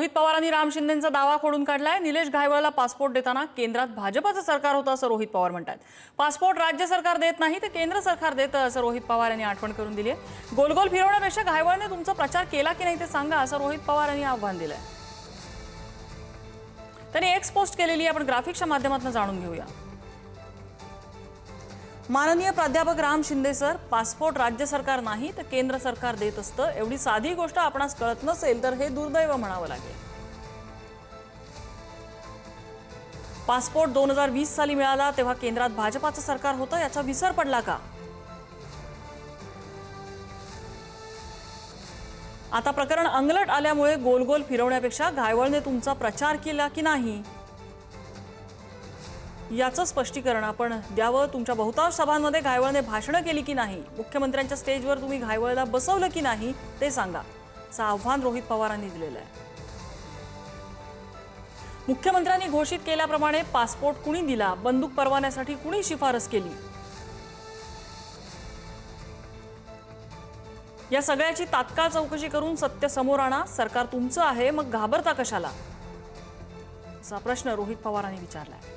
रोहित पवारांनी राम शिंदेंचा दावा खोडून काढलाय। निलेश घायवळला पासपोर्ट देताना केंद्रात भाजपचं सरकार होतं असं रोहित पवार म्हणतात। पासपोर्ट राज्य सरकार देत नाही तर केंद्र सरकार देतं असं रोहित पवार यांनी आठवण करून दिली आहे। गोल गोल फिरवण्यापेक्षा घायवळने तुमचा प्रचार केला की नाही ते सांगा असं रोहित पवार यांनी आव्हान दिलंय। त्यांनी एक्स पोस्ट केलेली आपण ग्राफिक्सच्या माध्यमातून जाणून घेऊया। माननीय प्राध्यापक राम शिंदे सर, पासपोर्ट राज्य सरकार नाही तर केंद्र सरकार देत असतं। एवढी साधी गोष्ट आपणास कळत नसेल तर हे दुर्दैव म्हणावं लागेल। पासपोर्ट 2020 साली मिळाला तेव्हा केंद्रात भाजपाचं सरकार होतं, याचा विसर पडला का? आता प्रकरण अंगलट आल्यामुळे गोल गोल फिरवण्यापेक्षा घायवळने तुमचा प्रचार केला की नाही याचं स्पष्टीकरण आपण द्यावं। तुमच्या बहुतांश सभांमध्ये घायवळने भाषणं केली की नाही, मुख्यमंत्र्यांच्या स्टेजवर तुम्ही घायवळला बसवलं की नाही ते सांगा असं आव्हान रोहित पवारांनी दिलेलं आहे। मुख्यमंत्र्यांनी घोषित केल्याप्रमाणे पासपोर्ट कुणी दिला, बंदूक परवान्यासाठी कुणी शिफारस केली, या सगळ्याची तात्काळ चौकशी करून सत्य समोर आणा। सरकार तुमचं आहे, मग घाबरता कशाला असा प्रश्न रोहित पवारांनी विचारलाय।